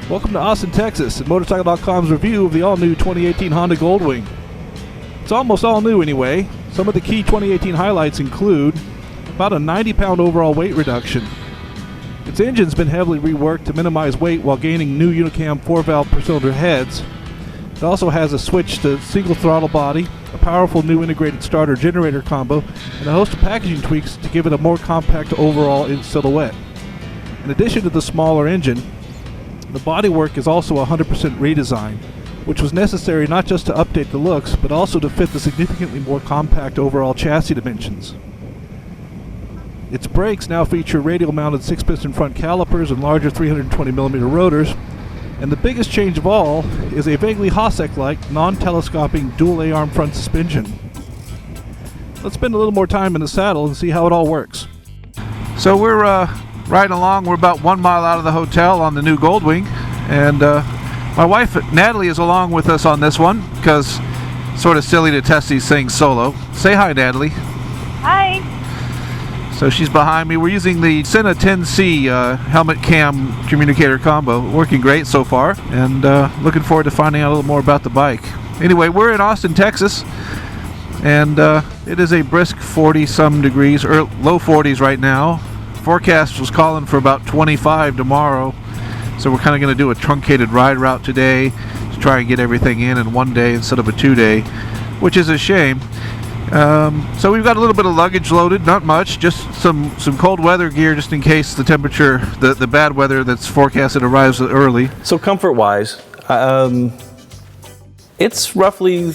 Welcome to Austin, Texas, and Motorcycle.com's review of the all-new 2018 Honda Goldwing. It's almost all new anyway. Some of the key 2018 highlights include about a 90-pound overall weight reduction. Its engine's been heavily reworked to minimize weight while gaining new Unicam 4-valve per-cylinder heads. It also has a switch to single throttle body, a powerful new integrated starter-generator combo, and a host of packaging tweaks to give it a more compact overall in silhouette. In addition to the smaller engine, the bodywork is also 100% redesign, which was necessary not just to update the looks, but also to fit the significantly more compact overall chassis dimensions. Its brakes now feature radial-mounted 6-piston front calipers and larger 320mm rotors, and the biggest change of all is a vaguely Hosek-like, non-telescoping dual A-arm front suspension. Let's spend a little more time in the saddle and see how it all works. So we're riding along. We're about 1 mile out of the hotel on the new Goldwing, and my wife Natalie is along with us on this one because it's sort of silly to test these things solo. Say hi, Natalie. Hi. So she's behind me. We're using the Sena 10C helmet cam communicator combo. Working great so far, and looking forward to finding out a little more about the bike. Anyway, we're in Austin, Texas, and it is a brisk 40-some degrees, or low 40s right now. Forecast was calling for about 25 tomorrow, so we're kind of going to do a truncated ride route today to try and get everything in one day instead of a 2-day, which is a shame. So we've got a little bit of luggage loaded, not much, just some cold weather gear just in case the temperature, the bad weather that's forecasted arrives early. So comfort-wise, it's roughly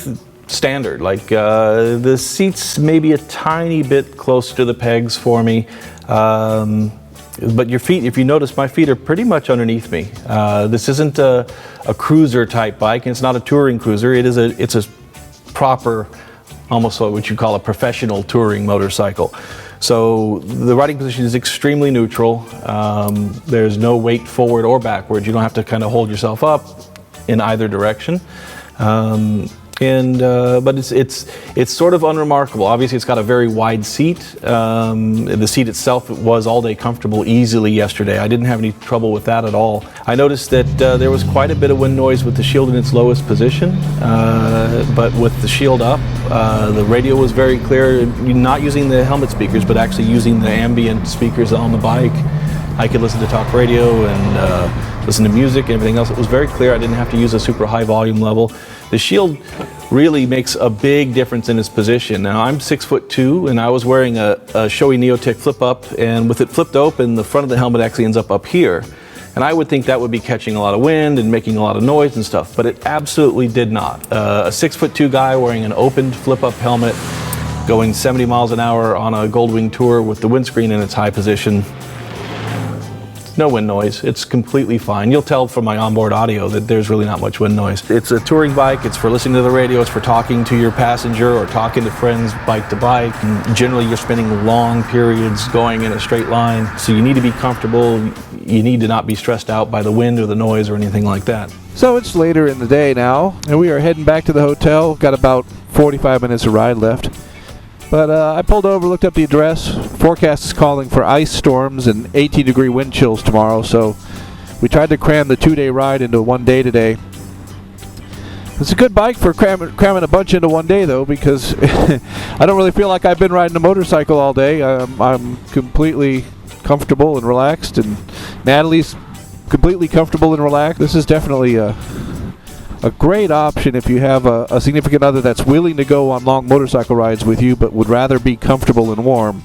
standard. Like the seats maybe a tiny bit closer to the pegs for me. But your feet, if you notice, my feet are pretty much underneath me. This isn't a cruiser type bike, and it's not a touring cruiser. It's a proper, almost what you call a professional touring motorcycle. So the riding position is extremely neutral. There's no weight forward or backward. You don't have to kind of hold yourself up in either direction. But it's sort of unremarkable. Obviously, it's got a very wide seat. The seat itself was all-day comfortable easily yesterday. I didn't have any trouble with that at all. I noticed that there was quite a bit of wind noise with the shield in its lowest position, but with the shield up, the radio was very clear. Not using the helmet speakers, but actually using the ambient speakers on the bike. I could listen to talk radio and listen to music and everything else. It was very clear. I didn't have to use a super high volume level. The shield really makes a big difference in its position. Now I'm 6'2", and I was wearing a Shoei Neotech flip up, and with it flipped open, the front of the helmet actually ends up here. And I would think that would be catching a lot of wind and making a lot of noise and stuff, but it absolutely did not. A 6'2" guy wearing an opened flip up helmet, going 70 miles an hour on a Goldwing tour with the windscreen in its high position. No wind noise. It's completely fine. You'll tell from my onboard audio that there's really not much wind noise. It's a touring bike. It's for listening to the radio. It's for talking to your passenger or talking to friends bike to bike. And generally, you're spending long periods going in a straight line. So you need to be comfortable. You need to not be stressed out by the wind or the noise or anything like that. So it's later in the day now, and we are heading back to the hotel. Got about 45 minutes of ride left. But I pulled over, looked up the address. Forecast is calling for ice storms and 18-degree wind chills tomorrow, so we tried to cram the 2-day ride into one day today. It's a good bike for cramming a bunch into one day, though, because I don't really feel like I've been riding a motorcycle all day. I'm completely comfortable and relaxed, and Natalie's completely comfortable and relaxed. This is definitely a great option if you have a significant other that's willing to go on long motorcycle rides with you but would rather be comfortable and warm.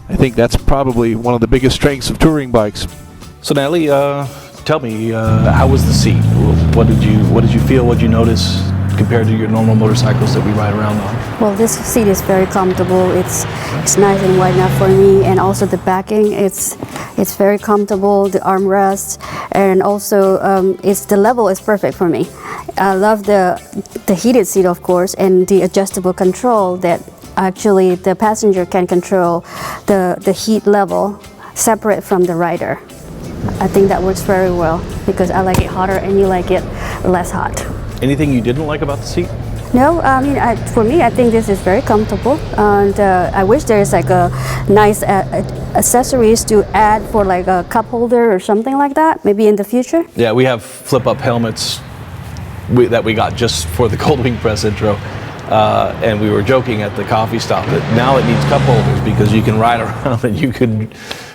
I think that's probably one of the biggest strengths of touring bikes. So Natalie, tell me, how was the seat? What did you feel? What did you notice compared to your normal motorcycles that we ride around on? Well, this seat is very comfortable. It's nice and wide enough for me, and also the backing, it's very comfortable. The armrest, and also the level is perfect for me. I love the heated seat, of course, and the adjustable control that actually the passenger can control the heat level separate from the rider. I think that works very well because I like it hotter and you like it less hot. Anything you didn't like about the seat? No, I mean, for me, I think this is very comfortable, and I wish there's like a nice accessories to add for like a cup holder or something like that, maybe in the future. Yeah, we have flip-up helmets that we got just for the Goldwing press intro, and we were joking at the coffee stop that now it needs cup holders because you can ride around and you can,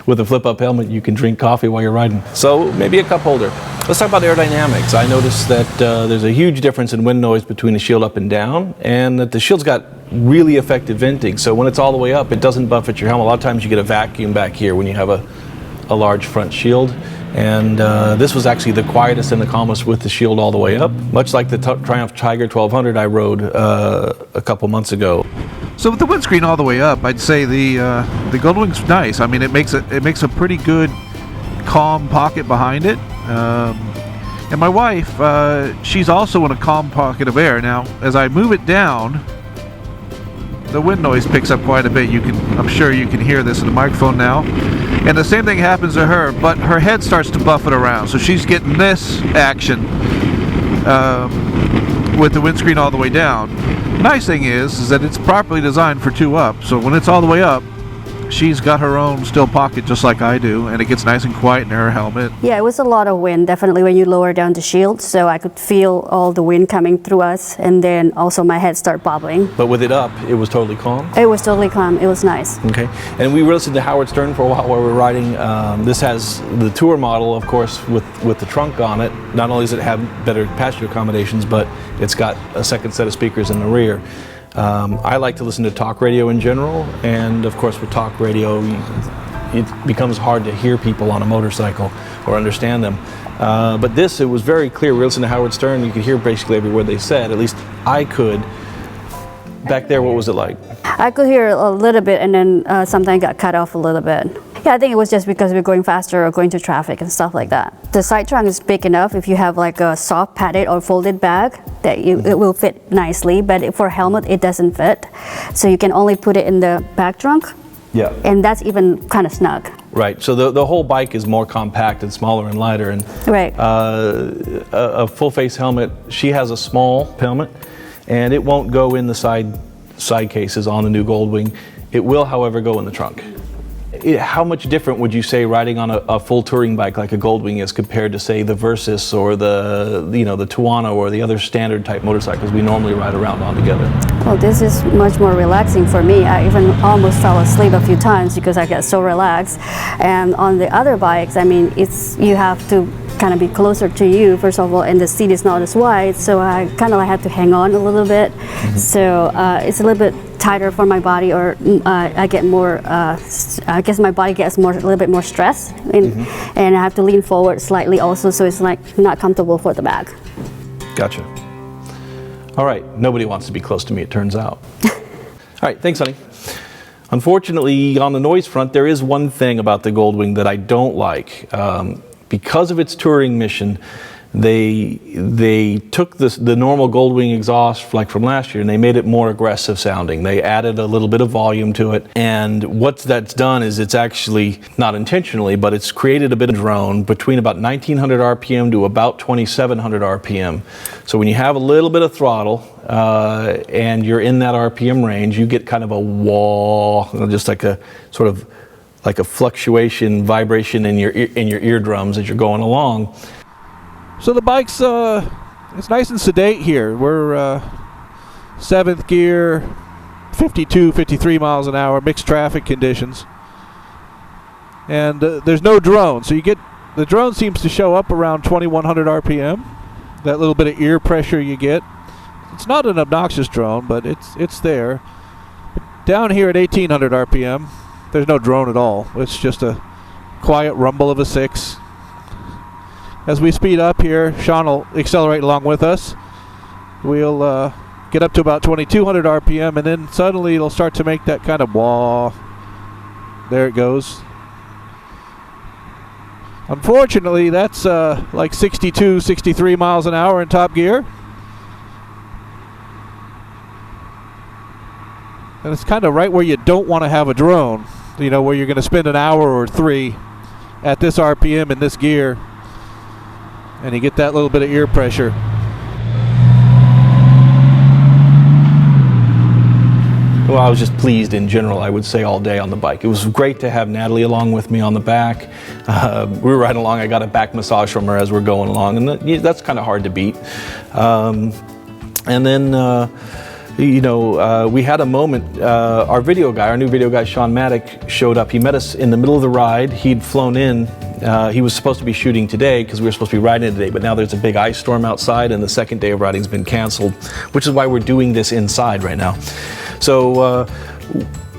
with a flip-up helmet, you can drink coffee while you're riding. So maybe a cup holder. Let's talk about aerodynamics. I noticed that there's a huge difference in wind noise between the shield up and down, and that the shield's got really effective venting. So when it's all the way up, it doesn't buffet your helmet. A lot of times you get a vacuum back here when you have a large front shield. And this was actually the quietest and the calmest with the shield all the way up, much like the Triumph Tiger 1200 I rode a couple months ago. So with the windscreen all the way up, I'd say the Goldwing's nice. I mean, it makes a pretty good calm pocket behind it. And my wife, she's also in a calm pocket of air. Now, as I move it down, the wind noise picks up quite a bit. I'm sure you can hear this in the microphone now. And the same thing happens to her, but her head starts to buffet around. So she's getting this action with the windscreen all the way down. Nice thing is that it's properly designed for 2 up. So when it's all the way up, she's got her own still pocket just like I do, and it gets nice and quiet in her helmet. Yeah, it was a lot of wind, definitely when you lower down the shield, so I could feel all the wind coming through us, and then also my head start bobbling. But with it up, it was totally calm? It was totally calm. It was nice. Okay. And we listened to Howard Stern for a while we were riding. This has the tour model, of course, with the trunk on it. Not only does it have better passenger accommodations, but it's got a second set of speakers in the rear. I like to listen to talk radio in general, and of course with talk radio it becomes hard to hear people on a motorcycle or understand them. But this, it was very clear. We listened to Howard Stern, you could hear basically every word they said, at least I could. Back there, what was it like? I could hear a little bit, and then something got cut off a little bit. Yeah, I think it was just because we're going faster or going to traffic and stuff like that. The side trunk is big enough if you have like a soft padded or folded bag that it will fit nicely, but for a helmet it doesn't fit. So you can only put it in the back trunk. Yeah. And that's even kind of snug. Right, so the whole bike is more compact and smaller and lighter. And right. A full face helmet, she has a small helmet, and it won't go in the side cases on the new Goldwing. It will, however, go in the trunk. How much different would you say riding on a full touring bike like a Goldwing is compared to, say, the Versys or the Tuono or the other standard type motorcycles we normally ride around on together? Well, this is much more relaxing for me. I even almost fell asleep a few times because I get so relaxed. And on the other bikes, I mean, you have to kind of be closer to you, first of all, and the seat is not as wide, so I kind of had to hang on a little bit. Mm-hmm. So it's a little bit tighter for my body, or I get more, I guess my body gets a little bit more stress, and I have to lean forward slightly also, so it's like not comfortable for the back. Gotcha. All right, nobody wants to be close to me, it turns out. All right, thanks, honey. Unfortunately, on the noise front, there is one thing about the Goldwing that I don't like. Because of its touring mission, they took the normal Goldwing exhaust like from last year and they made it more aggressive sounding. They added a little bit of volume to it, and what that's done is it's actually, not intentionally, but it's created a bit of drone between about 1900 RPM to about 2700 RPM. So when you have a little bit of throttle and you're in that RPM range, you get kind of a wah, just like a sort of like a fluctuation, vibration in your eardrums as you're going along. So the bike's it's nice and sedate here. We're 7th gear, 52, 53 miles an hour, mixed traffic conditions. And there's no drone, so the drone seems to show up around 2100 RPM. That little bit of ear pressure you get. It's not an obnoxious drone, but it's there. Down here at 1800 RPM, there's no drone at all. It's just a quiet rumble of a 6. As we speed up here, Sean will accelerate along with us. We'll get up to about 2200 RPM, and then suddenly it'll start to make that kind of wah. There it goes. Unfortunately, that's like 62, 63 miles an hour in top gear. And it's kind of right where you don't want to have a drone, you know, where you're going to spend an hour or 3 at this RPM in this gear. And you get that little bit of ear pressure. Well, I was just pleased in general, I would say, all day on the bike. It was great to have Natalie along with me on the back. We were riding along, I got a back massage from her as we're going along, and that's kind of hard to beat. And then, we had a moment, our new video guy, Sean Maddock, showed up. He met us in the middle of the ride. He'd flown in. He was supposed to be shooting today because we were supposed to be riding it today, but now there's a big ice storm outside and the second day of riding's been canceled, which is why we're doing this inside right now. So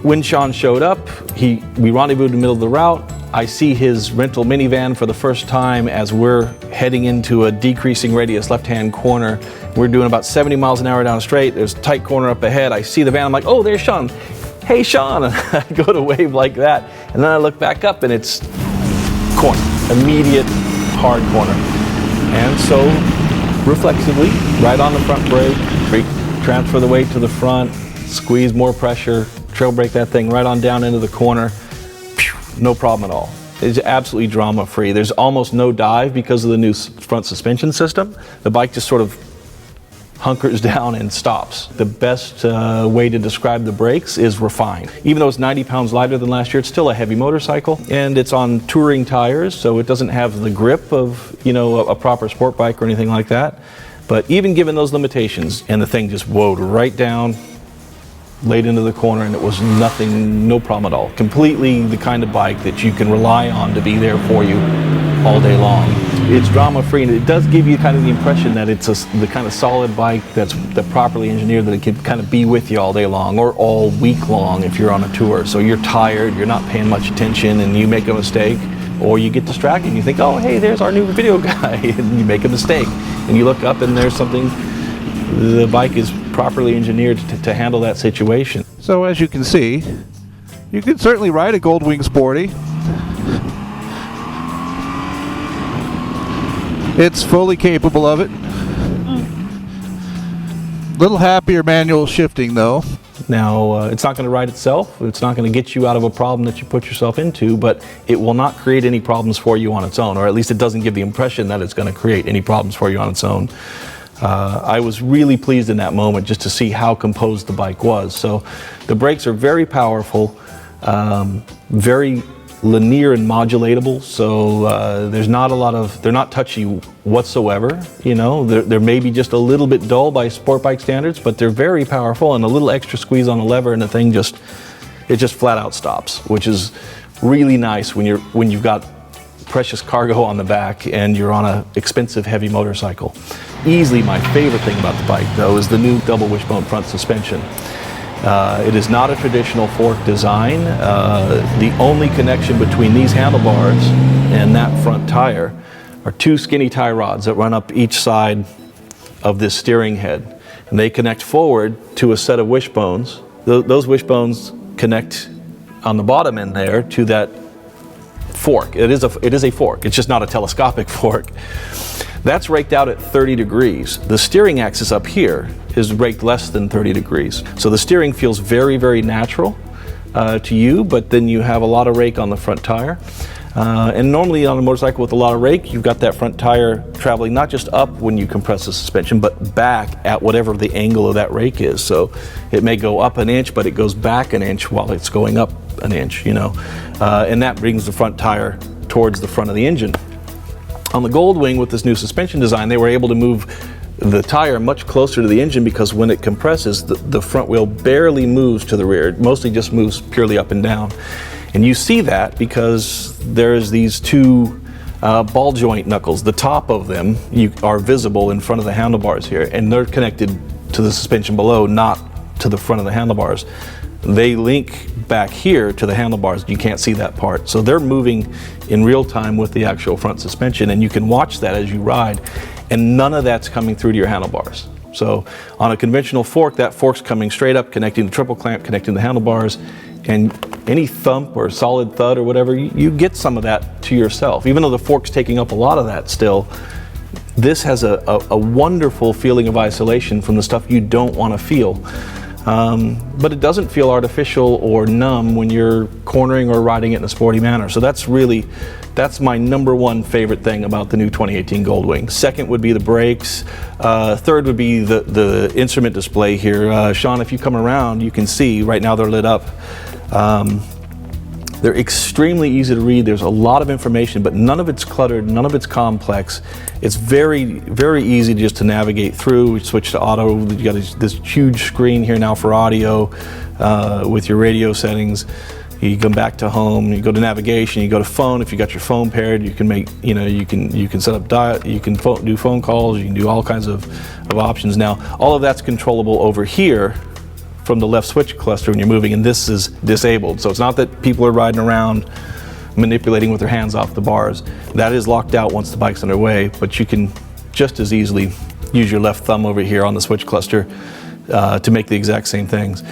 when Sean showed up, we rendezvoused in the middle of the route. I see his rental minivan for the first time as we're heading into a decreasing radius left-hand corner. We're doing about 70 miles an hour down straight. There's a tight corner up ahead. I see the van. I'm like, oh, there's Sean. Hey, Sean. And I go to wave like that. And then I look back up and it's corner, immediate hard corner. And so reflexively, right on the front brake, transfer the weight to the front, squeeze more pressure, trail brake that thing right on down into the corner. No problem at all. It's absolutely drama free. There's almost no dive because of the new front suspension system. The bike just sort of hunkers down and stops. The best way to describe the brakes is refined. Even though it's 90 pounds lighter than last year, it's still a heavy motorcycle, and it's on touring tires, so it doesn't have the grip of, a proper sport bike or anything like that. But even given those limitations, and the thing just woed right down, laid into the corner, and it was nothing, no problem at all. Completely the kind of bike that you can rely on to be there for you all day long. It's drama-free, and it does give you kind of the impression that it's the kind of solid bike that's properly engineered, that it can kind of be with you all day long or all week long if you're on a tour. So you're tired, you're not paying much attention, and you make a mistake, or you get distracted and you think, oh, hey, there's our new video guy, and you make a mistake, and you look up and there's something. The bike is properly engineered to handle that situation. So as you can see, you can certainly ride a Goldwing Sporty. It's fully capable of it. Little happier manual shifting though. Now, it's not going to ride itself. It's not going to get you out of a problem that you put yourself into, but it will not create any problems for you on its own, or at least it doesn't give the impression that it's going to create any problems for you on its own. I was really pleased in that moment just to see how composed the bike was. So the brakes are very powerful, very linear and modulatable, so there's not a lot of, they're not touchy whatsoever, they're maybe just a little bit dull by sport bike standards, but they're very powerful, and a little extra squeeze on the lever and the thing just flat out stops, which is really nice when you've got precious cargo on the back and you're on an expensive heavy motorcycle. Easily my favorite thing about the bike though is the new double wishbone front suspension. It is not a traditional fork design. The only connection between these handlebars and that front tire are two skinny tie rods that run up each side of this steering head, and they connect forward to a set of wishbones. Those wishbones connect on the bottom end there to that fork. It is a fork. It's just not a telescopic fork. That's raked out at 30 degrees. The steering axis up here is raked less than 30 degrees. So the steering feels very, very natural to you, but then you have a lot of rake on the front tire. And normally on a motorcycle with a lot of rake, you've got that front tire traveling not just up when you compress the suspension, but back at whatever the angle of that rake is. So it may go up an inch, but it goes back an inch while it's going up an inch, and that brings the front tire towards the front of the engine. On the Goldwing, with this new suspension design, they were able to move the tire much closer to the engine, because when it compresses, the front wheel barely moves to the rear. It mostly just moves purely up and down. And you see that because there's these two ball joint knuckles. The top of them are visible in front of the handlebars here, and they're connected to the suspension below, not to the front of the handlebars. They link back here to the handlebars. You can't see that part. So they're moving in real time with the actual front suspension, and you can watch that as you ride, and none of that's coming through to your handlebars. So on a conventional fork, that fork's coming straight up, connecting the triple clamp, connecting the handlebars, and any thump or solid thud or whatever, you get some of that to yourself. Even though the fork's taking up a lot of that still, this has a wonderful feeling of isolation from the stuff you don't want to feel. But it doesn't feel artificial or numb when you're cornering or riding it in a sporty manner. So that's really That's my number one favorite thing about the new 2018 Goldwing. Second would be the brakes. Third would be the instrument display here. Sean, if you come around, you can see right now they're lit up. They're extremely easy to read. There's a lot of information, but none of it's cluttered, none of it's complex. It's very, very easy just to navigate through. We switch to auto. You got this huge screen here now for audio with your radio settings. You come back to home, you go to navigation, you go to phone. If you got your phone paired, you can make, you can set up you can do phone calls, you can do all kinds of options now. All of that's controllable over here from the left switch cluster when you're moving, and this is disabled. So it's not that people are riding around manipulating with their hands off the bars. That is locked out once the bike's underway, but you can just as easily use your left thumb over here on the switch cluster to make the exact same things,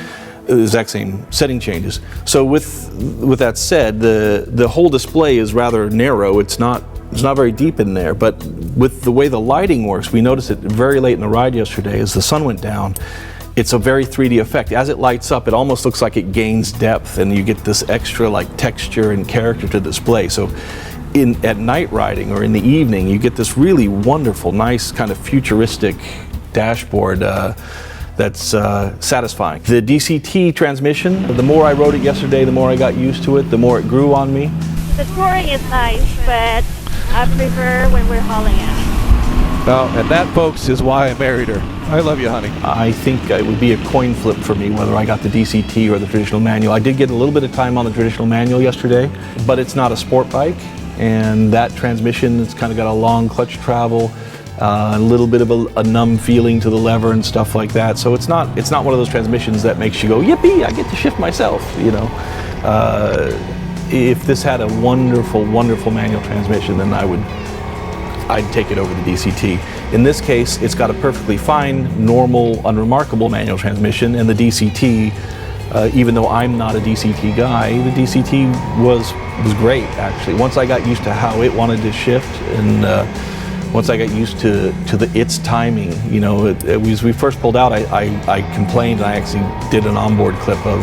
the exact same setting changes. So with that said, the whole display is rather narrow. It's not very deep in there, but with the way the lighting works, we noticed it very late in the ride yesterday as the sun went down. It's a very 3D effect. As it lights up, it almost looks like it gains depth, and you get this extra like texture and character to the display. So at night riding or in the evening, you get this really wonderful, nice kind of futuristic dashboard that's satisfying. The DCT transmission, the more I rode it yesterday, the more I got used to it, the more it grew on me. The touring is nice, but I prefer when we're hauling it. Well, and that, folks, is why I married her. I love you, honey. I think it would be a coin flip for me whether I got the DCT or the traditional manual. I did get a little bit of time on the traditional manual yesterday, but it's not a sport bike, and that transmission, it's kind of got a long clutch travel, a little bit of a numb feeling to the lever and stuff like that. So it's not one of those transmissions that makes you go, yippee, I get to shift myself, If this had a wonderful, wonderful manual transmission, then I'd take it over the DCT. In this case, it's got a perfectly fine, normal, unremarkable manual transmission, and the DCT, even though I'm not a DCT guy, the DCT was great, actually. Once I got used to how it wanted to shift, and once I got used to its timing, as we first pulled out, I complained, and I actually did an onboard clip of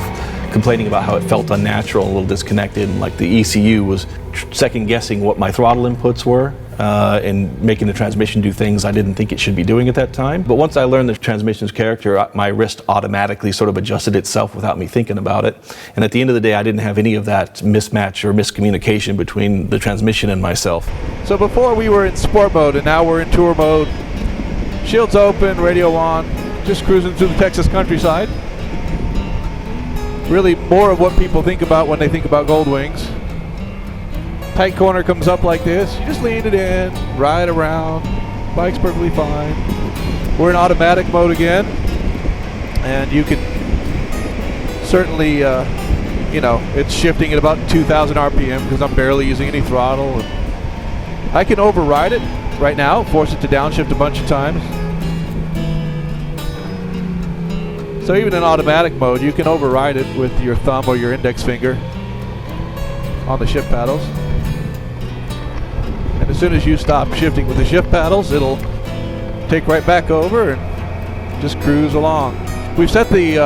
complaining about how it felt unnatural, a little disconnected, and like the ECU was second guessing what my throttle inputs were and making the transmission do things I didn't think it should be doing at that time. But once I learned the transmission's character, my wrist automatically sort of adjusted itself without me thinking about it. And at the end of the day, I didn't have any of that mismatch or miscommunication between the transmission and myself. So before we were in sport mode, and now we're in tour mode. Shields open, radio on, just cruising through the Texas countryside. Really more of what people think about when they think about Goldwings. Tight corner comes up like this, you just lean it in, ride around, bike's perfectly fine. We're in automatic mode again, and you can certainly, it's shifting at about 2,000 RPM because I'm barely using any throttle. I can override it right now, force it to downshift a bunch of times. So even in automatic mode, you can override it with your thumb or your index finger on the shift paddles. And as soon as you stop shifting with the shift paddles, it'll take right back over and just cruise along. We've set the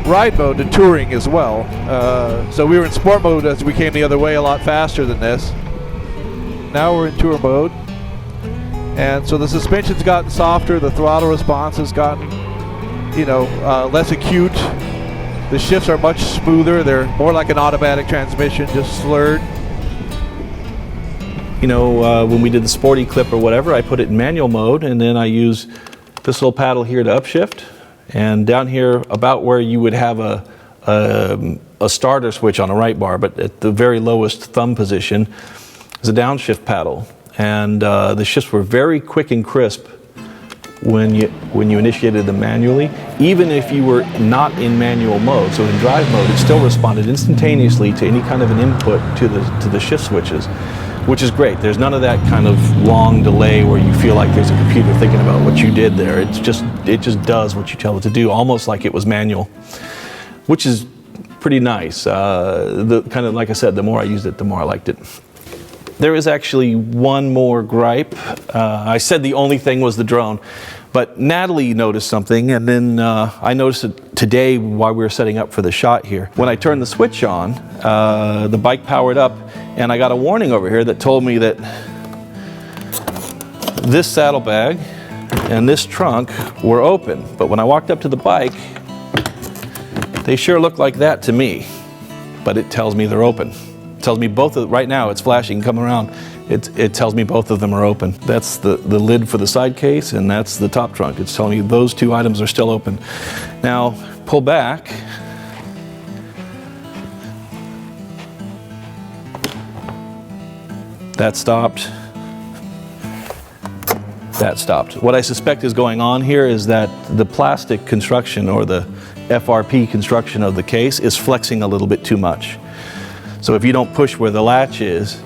ride mode to touring as well. So we were in sport mode as we came the other way a lot faster than this. Now we're in tour mode. And so the suspension's gotten softer, the throttle response has gotten less acute. The shifts are much smoother. They're more like an automatic transmission, just slurred. When we did the sporty clip or whatever, I put it in manual mode, and then I use this little paddle here to upshift. And down here, about where you would have a starter switch on a right bar, but at the very lowest thumb position, is a downshift paddle. And the shifts were very quick and crisp when you initiated them manually, even if you were not in manual mode. So in drive mode, it still responded instantaneously to any kind of an input to the shift switches, which is great. There's none of that kind of long delay where you feel like there's a computer thinking about what you did there. It just does what you tell it to do, almost like it was manual, which is pretty nice. Like I said, the more I used it, the more I liked it. There is actually one more gripe. I said the only thing was the drone, But Natalie noticed something, and then I noticed it today while we were setting up for the shot here. When I turned the switch on, the bike powered up, and I got a warning over here that told me that this saddlebag and this trunk were open. But when I walked up to the bike, they sure look like that to me. But it tells me they're open. It tells me both of, right now it's flashing, come around. It tells me both of them are open. That's the lid for the side case, and that's the top trunk. It's telling me those two items are still open. Now, pull back. That stopped. That stopped. What I suspect is going on here is that the plastic construction, or the FRP construction of the case, is flexing a little bit too much. So if you don't push where the latch is,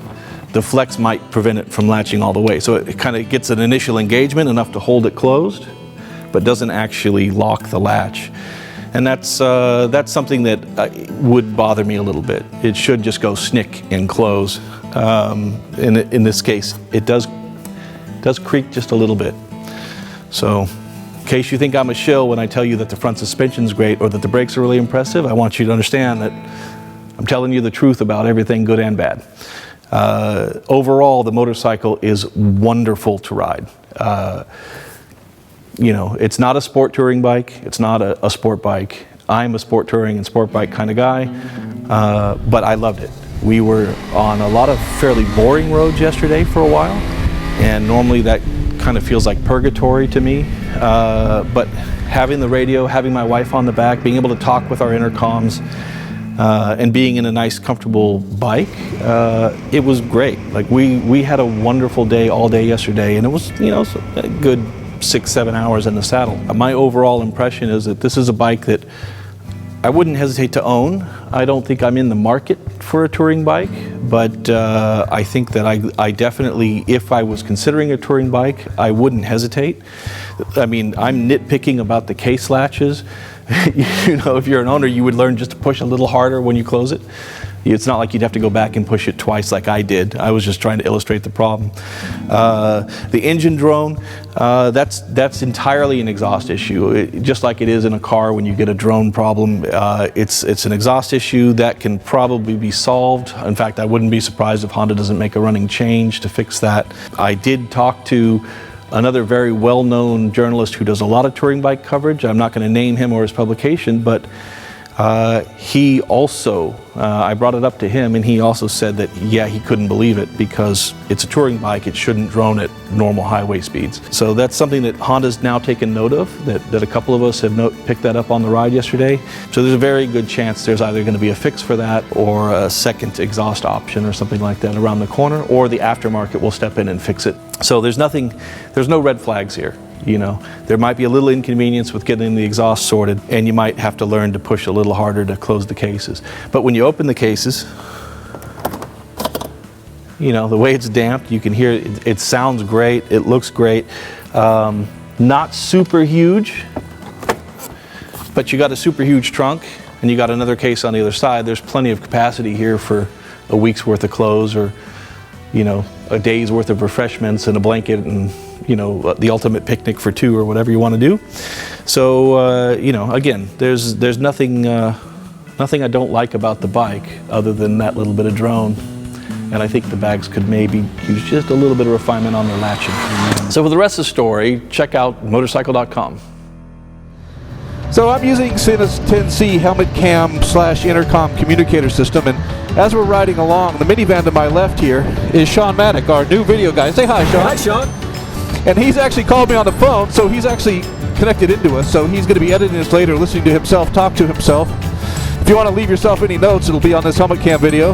the flex might prevent it from latching all the way. So it kind of gets an initial engagement enough to hold it closed, but doesn't actually lock the latch. And that's something that would bother me a little bit. It should just go snick and close. In this case, it does creak just a little bit. So in case you think I'm a shill when I tell you that the front suspension's great or that the brakes are really impressive, I want you to understand that I'm telling you the truth about everything, good and bad. Overall, the motorcycle is wonderful to ride. You know, it's not a sport touring bike. It's not a sport bike. I'm a sport touring and sport bike kind of guy, but I loved it. We were on a lot of fairly boring roads yesterday for a while, and normally that kind of feels like purgatory to me. But having the radio, having my wife on the back, being able to talk with our intercoms, and being in a nice, comfortable bike, it was great. Like we had a wonderful day all day yesterday, and it was, you know, a good 6-7 hours in the saddle. My overall impression is that this is a bike that I wouldn't hesitate to own. I don't think I'm in the market for a touring bike, but I think that I definitely, if I was considering a touring bike, I wouldn't hesitate. I mean, I'm nitpicking about the case latches. You know, if you're an owner, you would learn just to push a little harder when you close it. It's not like you'd have to go back and push it twice like I did. I was just trying to illustrate the problem. The engine drone, that's entirely an exhaust issue. Just like it is in a car when you get a drone problem, it's an exhaust issue that can probably be solved. In fact, I wouldn't be surprised if Honda doesn't make a running change to fix that. I did talk to another very well-known journalist who does a lot of touring bike coverage. I'm not going to name him or his publication, but he also, I brought it up to him, and he also said that, yeah, he couldn't believe it because it's a touring bike. It shouldn't drone at normal highway speeds. So that's something that Honda's now taken note of, that a couple of us have picked that up on the ride yesterday. So there's a very good chance there's either going to be a fix for that or a second exhaust option or something like that around the corner, or the aftermarket will step in and fix it. So there's no red flags here. You know, there might be a little inconvenience with getting the exhaust sorted, and you might have to learn to push a little harder to close the cases. But when you open the cases, you know, the way it's damped, you can hear it. It sounds great. It looks great. Not super huge, but you got a super huge trunk, and you got another case on the other side. There's plenty of capacity here for a week's worth of clothes, or, you know, a day's worth of refreshments and a blanket, and, you know, the ultimate picnic for two, or whatever you want to do. So, you know, again, there's nothing I don't like about the bike other than that little bit of drone. And I think the bags could maybe use just a little bit of refinement on their latching. So for the rest of the story, check out Motorcycle.com. So I'm using Sinus 10C helmet cam / intercom communicator system, and as we're riding along, the minivan to my left here is Sean Maddock, our new video guy. Say hi, Sean. Hi, Sean. And he's actually called me on the phone, so he's actually connected into us, so he's going to be editing this later, listening to himself talk to himself. If you want to leave yourself any notes, it'll be on this helmet cam video.